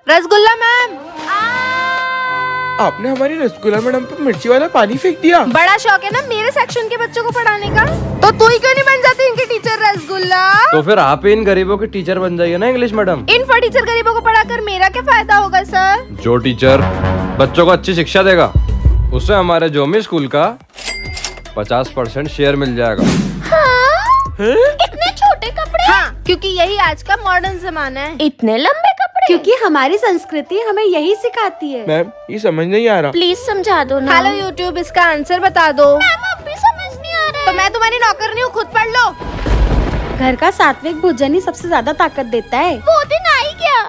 Rasgulla ma'am. आपने हमारी rasgulla madam पे मिर्ची वाला पानी फेंक दिया। बड़ा शौक है ना मेरे सेक्शन के बच्चों को पढ़ाने का, तो तू ही क्यों नहीं बन जाती इनकी टीचर रसगुल्ला? तो फिर आप ही इन गरीबों की टीचर बन जाइए ना इंग्लिश मैडम। इन टीचर गरीबों को पढ़ाकर मेरा क्या फायदा होगा सर? जो टीचर बच्चों को अच्छी शिक्षा देगा उससे हमारे जोमी स्कूल का 50% शेयर मिल जाएगा। इतने छोटे कपड़े? हाँ, क्योंकि यही आज का मॉडर्न जमाना है। इतने लंबे कपड़े? क्योंकि हमारी संस्कृति हमें यही सिखाती है। मैम ये समझ नहीं आ रहा। प्लीज समझा दो ना। हेलो यूट्यूब, इसका आंसर बता दो। मैम अब भी समझ नहीं आ रहा। तो मैं तुम्हारी नौकर नहीं हूँ, खुद पढ़ लो। घर का सात्विक भोजन ही सबसे ज्यादा ताकत देता है। वो दिन आई क्या?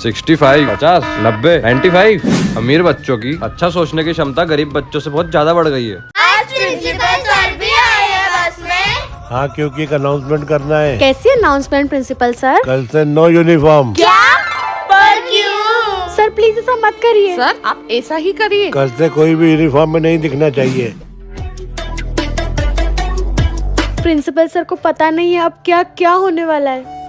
65, 50, 90, 95। अमीर बच्चों की अच्छा सोचने की क्षमता गरीब बच्चों से बहुत ज्यादा बढ़ गई है। आज प्रिंसिपल सर भी आए हैं बस में। हाँ, क्योंकि एक अनाउंसमेंट करना है। कैसी अनाउंसमेंट प्रिंसिपल सर? कल से नो यूनिफॉर्म। क्या? पर क्यों? सर प्लीज ऐसा मत करिए। सर आप ऐसा ही करिए। कल से कोई भी यूनिफॉर्म में नहीं दिखना चाहिए। प्रिंसिपल सर को पता नहीं है अब क्या क्या होने वाला है।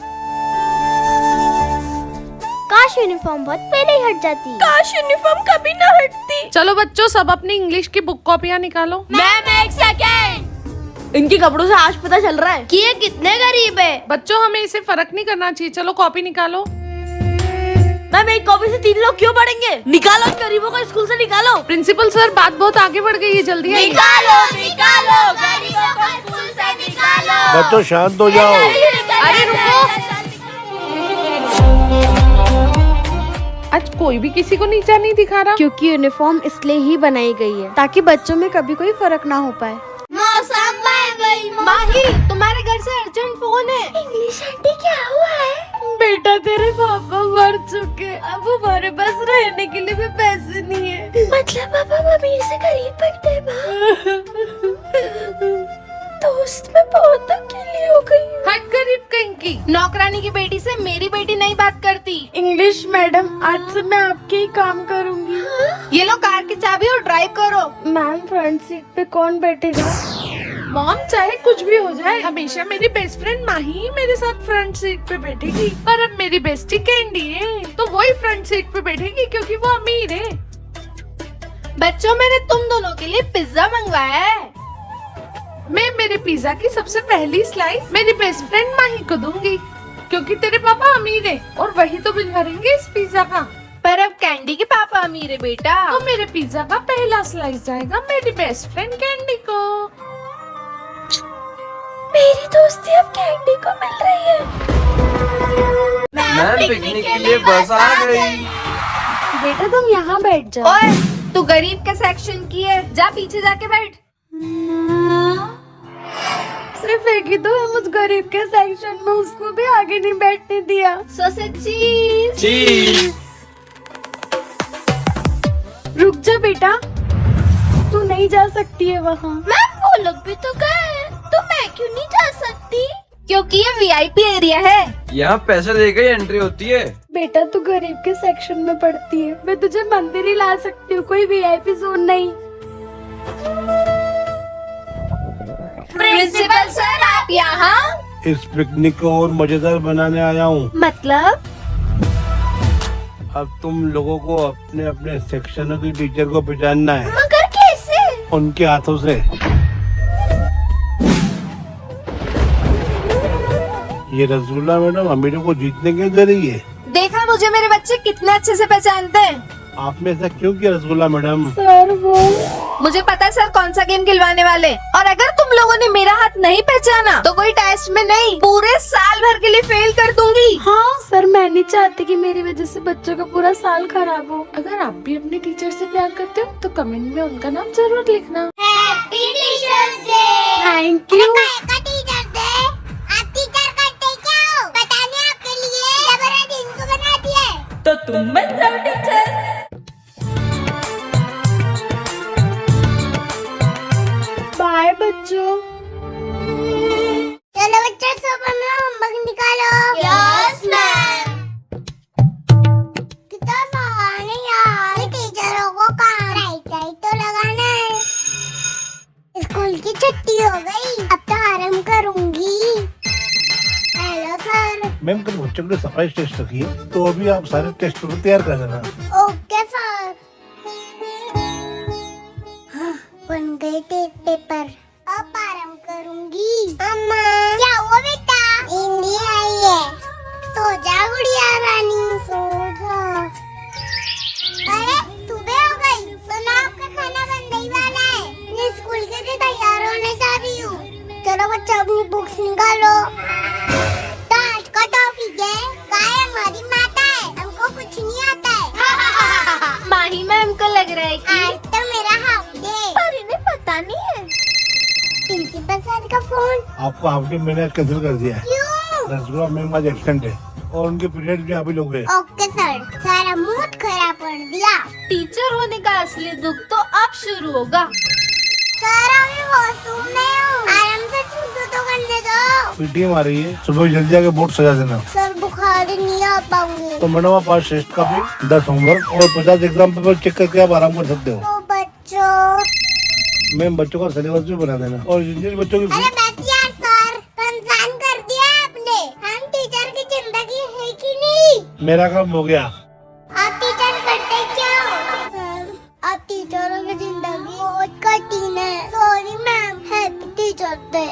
काश यूनिफॉर्म बहुत पहले ही हट जाती। काश यूनिफॉर्म कभी न हटती। चलो बच्चों, सब अपनी इंग्लिश की बुक कॉपियाँ निकालो। मैम एक सेकेंड, इनके कपड़ों से आज पता चल रहा है कि ये कितने गरीब है। बच्चों हमें इसे फर्क नहीं करना चाहिए। चलो कॉपी निकालो। मैम एक कॉपी से 3 लोग क्यों पढ़ेंगे? निकालो इन गरीबों को स्कूल से निकालो। प्रिंसिपल सर बात बहुत आगे बढ़ गई है, जल्दी आइए। निकालो गरीबों को स्कूल से निकालो। बच्चों शांत हो जाओ। अरे रुको, आज कोई भी किसी को नीचा नहीं दिखा रहा। क्योंकि यूनिफॉर्म इसलिए ही बनाई गई है ताकि बच्चों में कभी कोई फर्क ना हो पाए। मौसम माही, तुम्हारे घर से अर्जेंट फोन है। इंग्लिश आंटी क्या हुआ है? बेटा तेरे पापा मर चुके, अब हमारे पास रहने के लिए भी पैसे नहीं है। मतलब पापा अमीर से गरीब बनते हैं। दोस्त में बहुत अकेली हो गई हूँ। हट गरीब कहीं की। नौकरानी की बेटी से मेरी बेटी नहीं बात करती। इंग्लिश मैडम आज से मैं आपके ही काम करूँगी। ये लो कार की चाबी और ड्राइव करो। मैम फ्रंट सीट पे कौन बैठेगा? मॉम चाहे कुछ भी हो जाए, हमेशा मेरी बेस्ट फ्रेंड माही ही मेरे साथ फ्रंट सीट पे बैठेगी। पर अब मेरी बेस्टी कैंडी है तो वही फ्रंट सीट पे बैठेगी क्योंकि वो अमीर है। बच्चों मैंने तुम दोनों के लिए पिज्जा मंगवाया है। मैं मेरे पिज्जा की सबसे पहली स्लाइस मेरी बेस्ट फ्रेंड माही को दूंगी क्योंकि तेरे पापा अमीर है और वही तो बिल भरेंगे इस पिज्जा का। पर अब कैंडी के पापा अमीर है बेटा। तो मेरे पिज्जा का पहला स्लाइस जाएगा मेरी बेस्ट फ्रेंड कैंडी को। मेरी दोस्ती अब कैंडी को मिल रही है। मैम पिकनिक के लिए बस आ गई। बेटा तुम यहाँ बैठ जाओ। ओए, तू गरीब के सेक्शन की है, जा पीछे जाके बैठ। सिर्फ एक ही तो है मुझ गरीब के सेक्शन में, उसको भी आगे नहीं बैठने दिया। चीज। रुक जा बेटा, तू नहीं जा सकती है वहाँ। मैम वो लोग भी तो गए, तो मैं क्यों नहीं जा सकती? क्योंकि ये वीआईपी एरिया है। यहाँ पैसे देकर ही एंट्री होती है। बेटा तू गरीब के सेक्शन में पढ़ती है, मैं तुझे मंदिर ही ला सकती हूँ, कोई वीआईपी जोन नहीं। प्रिंसिपल सर आप यहाँ? इस पिकनिक को और मजेदार बनाने आया हूँ। मतलब? अब तुम लोगों को अपने अपने सेक्शनों की टीचर को पहचानना है। मगर कैसे? उनके हाथों से। ये रसगुल्ला मैडम अमीरों को जीतने क्यों दे रही है? देखा मुझे मेरे बच्चे कितने अच्छे से पहचानते हैं। आपने ऐसा क्यों किया रसगुल्ला मैडम? सर वो मुझे पता है सर कौन सा गेम खिलवाने वाले, और अगर तुम लोगों ने मेरा हाथ नहीं पहचाना तो कोई टेस्ट में नहीं पूरे साल भर के लिए फेल कर दूंगी। हाँ सर, मैं नहीं चाहती कि मेरी वजह से बच्चों का पूरा साल खराब हो। अगर आप भी अपने टीचर से प्यार करते हो तो कमेंट में उनका नाम जरूर लिखना। Happy teachers day. Thank you. का टीचर्स डे? आप टीचर करते क्या हो? बताने आपके लिए जबरदस्ती इनको बना दिया है। तो तुम बन जाओ टीचर। बाय बच्चों। चलो बच्चों सुबह में होमवर्क निकालो। Yes ma'am. कितना सवाल है यार, ये टीचरों को काम राइट तो लगाना है। स्कूल की छुट्टी हो गई, अब तो आराम करूंगी। हेलो सर, मैम कल बच्चों के लिए सरप्राइज टेस्ट रखी है, तो अभी आप सारे टेस्ट पेपर तैयार कर देना। Okay sir. हाँ, बन गए टेस्ट पेपर। अब आराम करूंगी। अम्मा क्या हुआ बेटा? नींद आई है। सो जा गुड़िया रानी, सो जा। अरे सुबह हो गई, सुना आपका खाना बनने ही वाला है। मैं स्कूल के लिए तैयार होने जा रही हूँ। चलो बच्चा अपनी बुक्स निकालो। तो आज का टॉपिक है गाय हमारी माता है, हमको कुछ नहीं आता है। माही मैम को लग रहा है कि आज तो मेरा हाफ डे। पर इन्हें पता नहीं है। प्रिंसिपल सर का फोन। आपको हाफ डे मैंने कैंसिल कर दिया है। क्यों? रसगुल्ला मैम आज एब्सेंट है और उनके पीरियड भी आप ही लोग गए। ओके सर, सारा मूड खराब कर दिया। टीचर होने का असली दुख तो अब शुरू होगा। सर अभी वॉशरूम में हूँ, आराम से चूसो तो करने दो। पीटीएम आ रही है, सुबह जल्दी आके बोर्ड सजा देना। सर बुखार नहीं आ पाऊंगी। तो मैडम आप 5 टेस्ट कॉपी, 10 होमवर्क और 50 एग्जाम पेपर चेक करके आप आराम कर सकते हो। तो बच्चों, मैम बच्चों का सिलेबस भी बना देना और जिन बच्चों की अरे बस यार सर, परेशान कर दिया आपने। हम टीचर की जिंदगी है कि नहीं? मेरा काम हो गया। आप टीचर करते क्या हो? सर, आप टीचरों की जिंदगी बहुत कठिन है। Sorry ma'am, happy teacher day.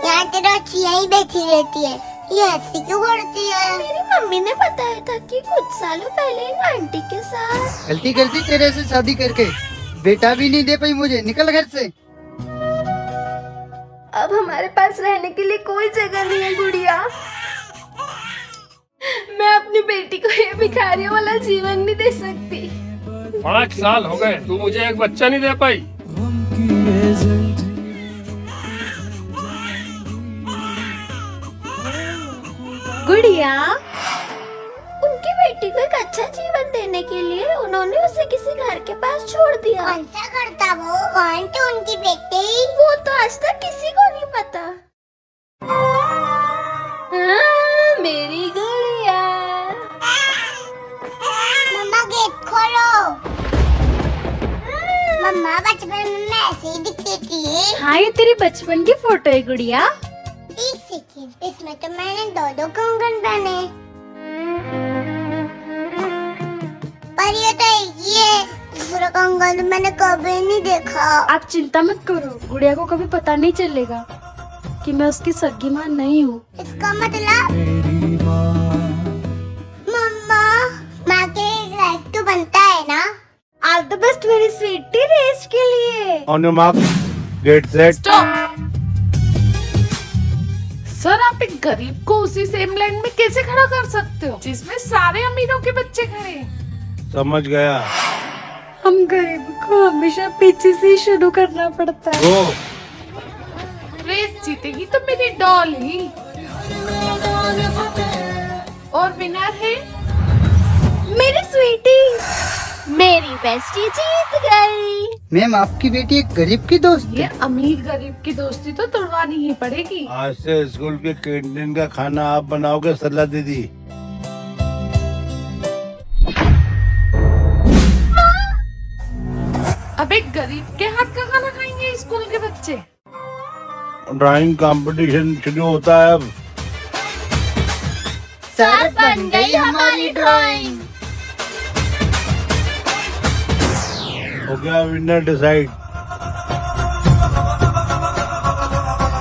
यहाँ तेरा चिया ही बैठी रहती है, ये ऐसी क्यों करती है? मेरी मम्मी ने बताया था कि कुछ सालों पहले इन आंटी के साथ गलती करती तेरे से शादी करके, बेटा भी नहीं दे पाई मुझे, निकल घर से। अब हमारे पास रहने के लिए कोई जगह नहीं है गुड़िया। मैं अपनी बेटी को ये भिखारियों वाला जीवन नहीं दे सकती। 5 साल हो गए, तू मुझे एक बच्चा नहीं दे पाई। गुड़िया, उनकी बेटी को एक अच्छा जीवन देने के लिए उन्होंने उसे किसी घर के पास छोड़ दिया। कौन सा करता वो? कौन थी उनकी बेटी? वो तो आज तक किसी को नहीं पता। मेरी गुड़िया। मम्मा गेट खोलो। मम्मा बचपन में मैं ऐसे ही दिखती थी। हाँ, ये तेरी बचपन की फोटो है गुड़िया। 1 सेकंड, इसमें तो मैंने 2 कंगन पहने, पर ये तो एक ही है। दूसरा कंगन मैंने कभी नहीं देखा। आप चिंता मत करो, गुड़िया को कभी पता नहीं चलेगा कि मैं उसकी सगी माँ नहीं हूँ। इसका मतलब मम्मा, माँ के लाइक तो बनता है ना? ऑल द बेस्ट मेरी स्वीटी रेस के लिए। On your mark, get set. Sir, आप एक गरीब को उसी सेम लाइन में कैसे खड़ा कर सकते हो जिसमें सारे अमीरों के बच्चे खड़े हैं? समझ गया। हम गरीब को हमेशा पीछे से ही शुरू करना पड़ता है। गो। रेस जीतेगी तो मेरी डॉल ही। और विनर है मेरी स्वीटी। मेरी बेस्टी जीत गई। मैम आपकी बेटी एक गरीब की दोस्त ये है। अमीर गरीब की दोस्ती तो तोड़वानी ही पड़ेगी। आज से स्कूल के कैंटीन का खाना आप बनाओगे सरला दीदी। अब एक गरीब के हाथ का खाना खाएंगे स्कूल के बच्चे। ड्राइंग कंपटीशन शुरू होता है अब। सर बन गई हमारी ड्राइंग। हो गया विनर डिसाइड।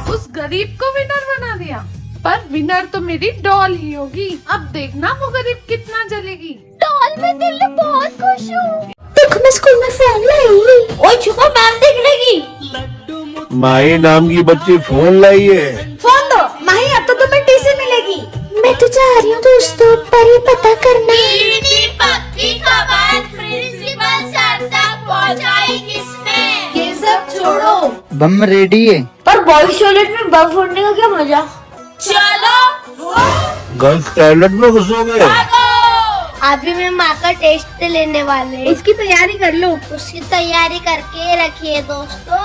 उस गरीब को विनर बना दिया, पर विनर तो मेरी डॉल ही होगी। अब देखना वो गरीब कितना जलेगी। डॉल में दिल में बहुत खुश हूँ। देखो मैं स्कूल में फोन लाई। ओए छुपा, मैम देख लेगी। माही नाम की बच्ची फोन लाई है। फोन दो माही, अब तो तुम्हें टीसी मिलेगी। मैं तो जा रही हूँ दोस्तों, पर ये पता करना पक्की खबर प्रिंसिपल सर तक पहुंचाई किसने? ये सब छोड़ो, बम रेडी है। पर बॉयज टॉयलेट में बम फोड़ने का क्या मजा। चलो गर्ल्स टॉयलेट में घुसोगे? अभी मैं माँ का टेस्ट लेने वाले हैं। इसकी तैयारी कर लो। उसकी तैयारी करके रखिए दोस्तों।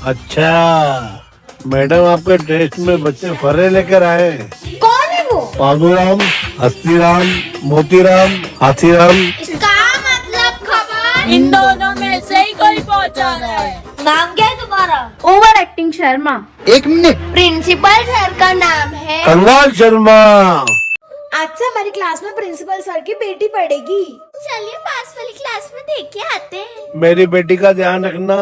अच्छा मैडम, आपके टेस्ट में बच्चे फर्रे लेकर आए। कौन है वो? पादुराम, हस्तीराम, मोतीराम, हाथीराम। इसका मतलब खबर इन दोनों में से ही कोई पहुंचा है। नाम क्या है तुम्हारा? Over acting Sharma. 1 minute. Principal sir का नाम है कंगाल शर्मा। आज से हमारी क्लास में प्रिंसिपल सर की बेटी पढ़ेगी। चलिए पास वाली क्लास में देख के आते हैं। मेरी बेटी का ध्यान रखना।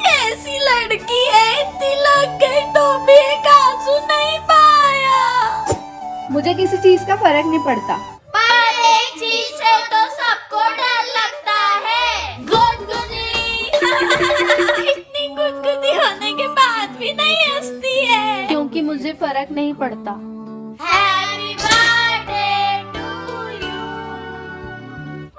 कैसी लड़की है, इतनी लग गई तो भी एक आंसू नहीं पाया। मुझे किसी चीज का फर्क नहीं पड़ता। पर एक चीज से तो सबको डर लगता है, गुदगुदी। इतनी गुदगुदी होने के बाद भी नहीं हंसती है। क्योंकि मुझे फर्क नहीं पड़ता। Happy birthday to you.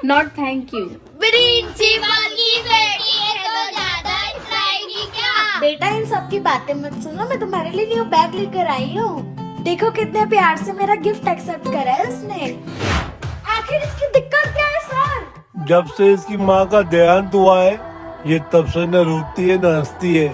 Not thank you. Principal की बेटी है तो ज्यादा इतराएगी क्या? बेटा इन सब की बातें मत सुनो, मैं तुम्हारे लिए न्यू बैग लेकर आई हूँ। देखो कितने प्यार से मेरा गिफ्ट एक्सेप्ट करा है उसने। आखिर इसकी दिक्कत क्या है सर? जब से इसकी माँ का देहांत हुआ है, ये तब से न रोती है न हंसती है।